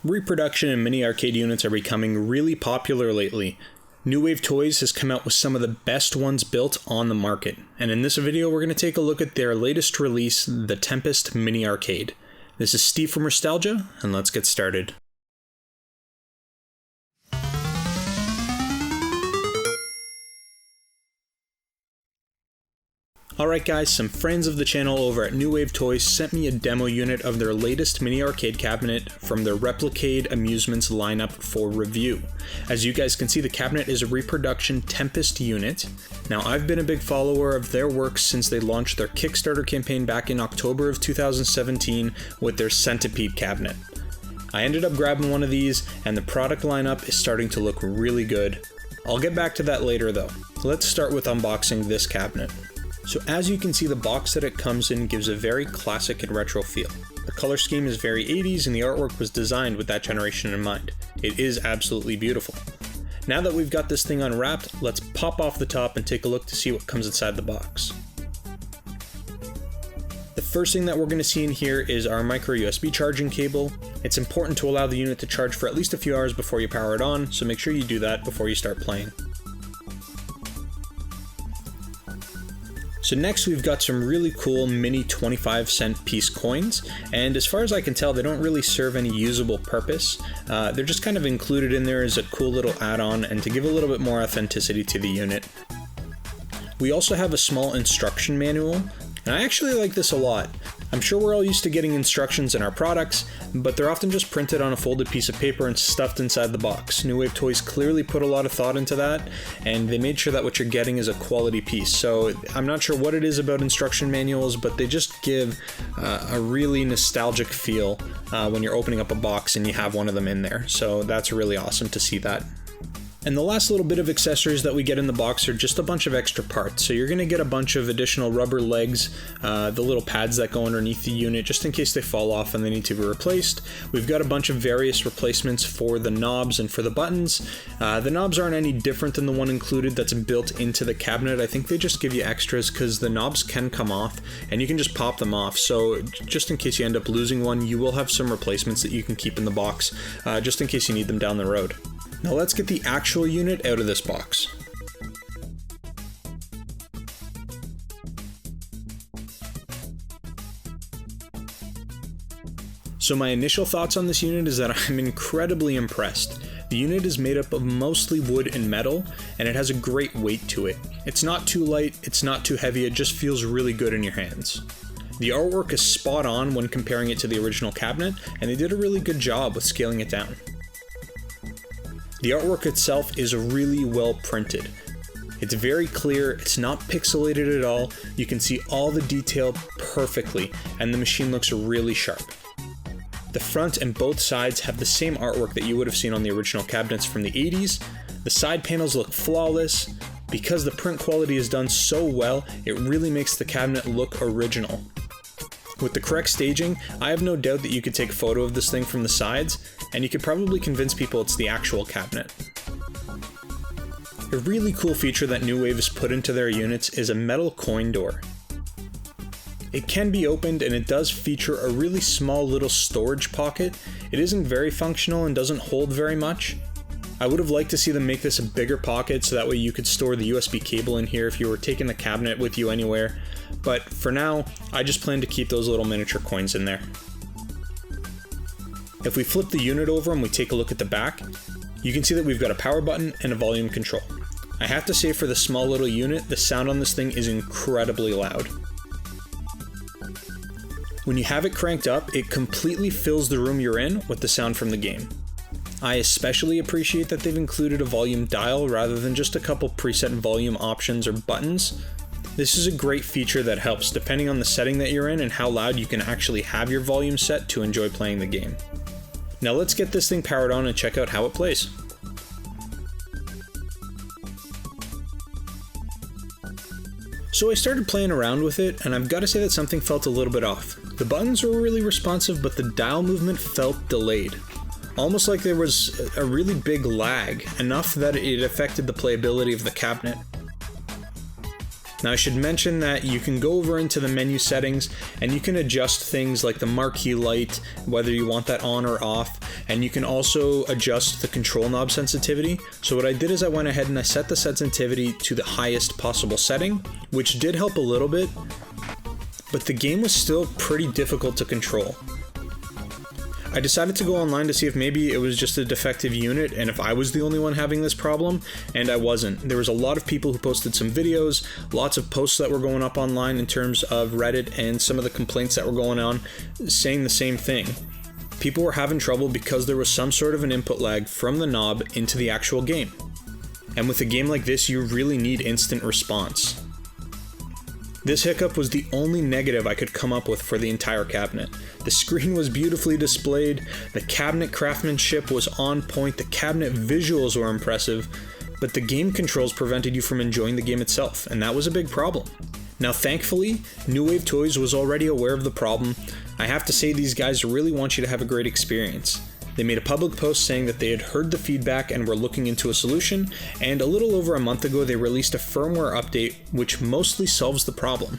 Reproduction and mini arcade units are becoming really popular lately. New Wave Toys has come out with some of the best ones built on the market, and in this video we're going to take a look at their latest release, the Tempest Mini Arcade. This is Steve from Restalgia, and let's get started. Alright guys, some friends of the channel over at New Wave Toys sent me a demo unit of their latest mini arcade cabinet from their Replicade Amusements lineup for review. As you guys can see, the cabinet is a reproduction Tempest unit. Now, I've been a big follower of their work since they launched their Kickstarter campaign back in October of 2017 with their Centipede cabinet. I ended up grabbing one of these, and the product lineup is starting to look really good. I'll get back to that later though. Let's start with unboxing this cabinet. So as you can see, the box that it comes in gives a very classic and retro feel. The color scheme is very 80s and the artwork was designed with that generation in mind. It is absolutely beautiful. Now that we've got this thing unwrapped, let's pop off the top and take a look to see what comes inside the box. The first thing that we're going to see in here is our micro USB charging cable. It's important to allow the unit to charge for at least a few hours before you power it on, so make sure you do that before you start playing. So next we've got some really cool mini 25-cent piece coins, and as far as I can tell they don't really serve any usable purpose. They're just kind of included in there as a cool little add-on and to give a little bit more authenticity to the unit. We also have a small instruction manual, and I actually like this a lot. I'm sure we're all used to getting instructions in our products, but they're often just printed on a folded piece of paper and stuffed inside the box. New Wave Toys clearly put a lot of thought into that, and they made sure that what you're getting is a quality piece. So I'm not sure what it is about instruction manuals, but they just give a really nostalgic feel when you're opening up a box and you have one of them in there. So that's really awesome to see that. And the last little bit of accessories that we get in the box are just a bunch of extra parts. So you're going to get a bunch of additional rubber legs, the little pads that go underneath the unit just in case they fall off and they need to be replaced. We've got a bunch of various replacements for the knobs and for the buttons. The knobs aren't any different than the one included that's built into the cabinet. I think they just give you extras because the knobs can come off and you can just pop them off. So just in case you end up losing one, you will have some replacements that you can keep in the box just in case you need them down the road. Now let's get the actual unit out of this box. So my initial thoughts on this unit is that I'm incredibly impressed. The unit is made up of mostly wood and metal, and it has a great weight to it. It's not too light, it's not too heavy, it just feels really good in your hands. The artwork is spot on when comparing it to the original cabinet, and they did a really good job with scaling it down. The artwork itself is really well printed. It's very clear, it's not pixelated at all, you can see all the detail perfectly, and the machine looks really sharp. The front and both sides have the same artwork that you would have seen on the original cabinets from the 80s. The side panels look flawless. Because the print quality is done so well, it really makes the cabinet look original. With the correct staging, I have no doubt that you could take a photo of this thing from the sides, and you could probably convince people it's the actual cabinet. A really cool feature that New Wave has put into their units is a metal coin door. It can be opened and it does feature a really small little storage pocket. It isn't very functional and doesn't hold very much. I would have liked to see them make this a bigger pocket so that way you could store the USB cable in here if you were taking the cabinet with you anywhere. But for now, I just plan to keep those little miniature coins in there. If we flip the unit over and we take a look at the back, you can see that we've got a power button and a volume control. I have to say, for the small little unit, the sound on this thing is incredibly loud. When you have it cranked up, it completely fills the room you're in with the sound from the game. I especially appreciate that they've included a volume dial rather than just a couple preset volume options or buttons. This is a great feature that helps depending on the setting that you're in and how loud you can actually have your volume set to enjoy playing the game. Now let's get this thing powered on and check out how it plays. So I started playing around with it, and I've got to say that something felt a little bit off. The buttons were really responsive, but the dial movement felt delayed. Almost like there was a really big lag, enough that it affected the playability of the cabinet. Now I should mention that you can go over into the menu settings and you can adjust things like the marquee light, whether you want that on or off, and you can also adjust the control knob sensitivity. So what I did is I went ahead and I set the sensitivity to the highest possible setting, which did help a little bit, but the game was still pretty difficult to control. I decided to go online to see if maybe it was just a defective unit and if I was the only one having this problem, and I wasn't. There was a lot of people who posted some videos, lots of posts that were going up online in terms of Reddit, and some of the complaints that were going on saying the same thing. People were having trouble because there was some sort of an input lag from the knob into the actual game. And with a game like this, you really need instant response. This hiccup was the only negative I could come up with for the entire cabinet. The screen was beautifully displayed, the cabinet craftsmanship was on point, the cabinet visuals were impressive, but the game controls prevented you from enjoying the game itself, and that was a big problem. Now thankfully, New Wave Toys was already aware of the problem. I have to say these guys really want you to have a great experience. They made a public post saying that they had heard the feedback and were looking into a solution, and a little over a month ago they released a firmware update which mostly solves the problem.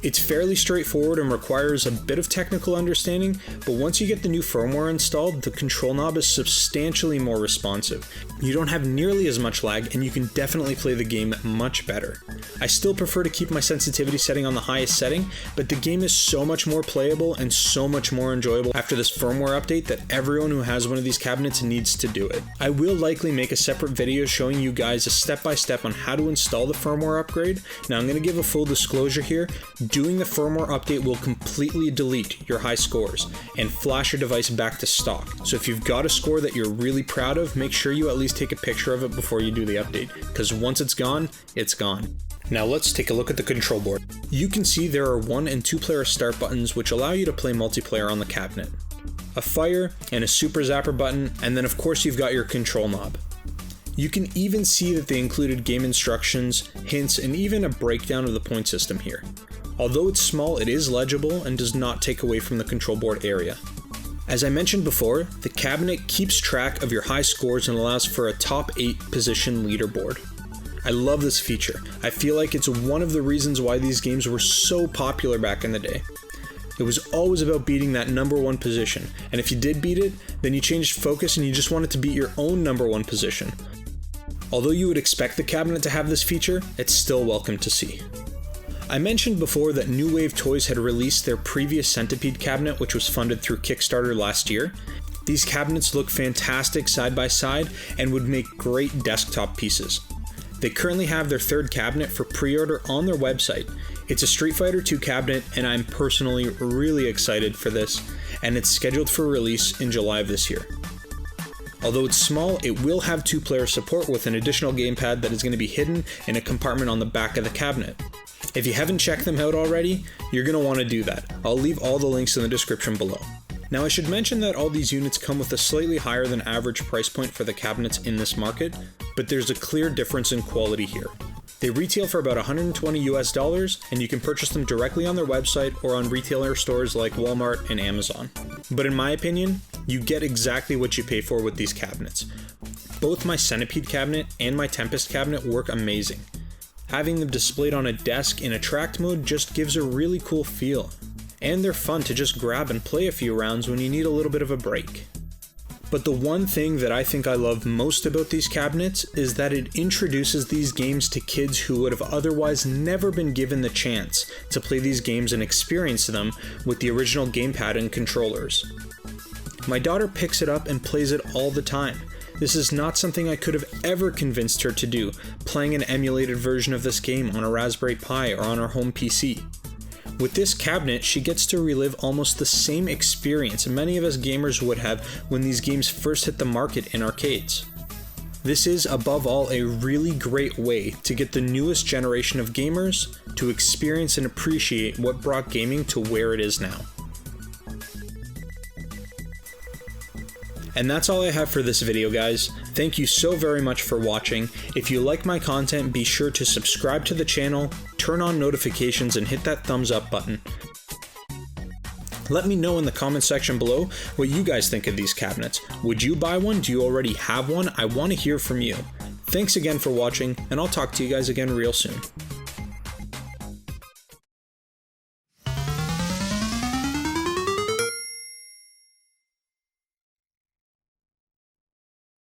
It's fairly straightforward and requires a bit of technical understanding, but once you get the new firmware installed, the control knob is substantially more responsive. You don't have nearly as much lag, and you can definitely play the game much better. I still prefer to keep my sensitivity setting on the highest setting, but the game is so much more playable and so much more enjoyable after this firmware update that everyone who has one of these cabinets needs to do it. I will likely make a separate video showing you guys a step-by-step on how to install the firmware upgrade. Now I'm going to give a full disclosure here. Doing the firmware update will completely delete your high scores and flash your device back to stock. So if you've got a score that you're really proud of, make sure you at least take a picture of it before you do the update, because once it's gone, it's gone. Now let's take a look at the control board. You can see there are 1 and 2 player start buttons which allow you to play multiplayer on the cabinet. A fire and a super zapper button, and then of course you've got your control knob. You can even see that they included game instructions, hints, and even a breakdown of the point system here. Although it's small, it is legible and does not take away from the control board area. As I mentioned before, the cabinet keeps track of your high scores and allows for a top 8 position leaderboard. I love this feature. I feel like it's one of the reasons why these games were so popular back in the day. It was always about beating that number 1 position, and if you did beat it, then you changed focus and you just wanted to beat your own number 1 position. Although you would expect the cabinet to have this feature, it's still welcome to see. I mentioned before that New Wave Toys had released their previous Centipede cabinet, which was funded through Kickstarter last year. These cabinets look fantastic side by side and would make great desktop pieces. They currently have their 3rd cabinet for pre-order on their website. It's a Street Fighter II cabinet, and I'm personally really excited for this, and it's scheduled for release in July of this year. Although it's small, it will have 2-player support with an additional gamepad that is going to be hidden in a compartment on the back of the cabinet. If you haven't checked them out already, you're going to want to do that. I'll leave all the links in the description below. Now I should mention that all these units come with a slightly higher than average price point for the cabinets in this market, but there's a clear difference in quality here. They retail for about $120 US, and you can purchase them directly on their website or on retailer stores like Walmart and Amazon. But in my opinion, you get exactly what you pay for with these cabinets. Both my Centipede cabinet and my Tempest cabinet work amazing. Having them displayed on a desk in attract mode just gives a really cool feel. And they're fun to just grab and play a few rounds when you need a little bit of a break. But the one thing that I think I love most about these cabinets is that it introduces these games to kids who would have otherwise never been given the chance to play these games and experience them with the original gamepad and controllers. My daughter picks it up and plays it all the time. This is not something I could have ever convinced her to do, playing an emulated version of this game on a Raspberry Pi or on her home PC. With this cabinet, she gets to relive almost the same experience many of us gamers would have when these games first hit the market in arcades. This is, above all, a really great way to get the newest generation of gamers to experience and appreciate what brought gaming to where it is now. And that's all I have for this video, guys. Thank you so very much for watching. If you like my content, be sure to subscribe to the channel, turn on notifications, and hit that thumbs up button. Let me know in the comment section below what you guys think of these cabinets. Would you buy one? Do you already have one? I want to hear from you. Thanks again for watching, and I'll talk to you guys again real soon.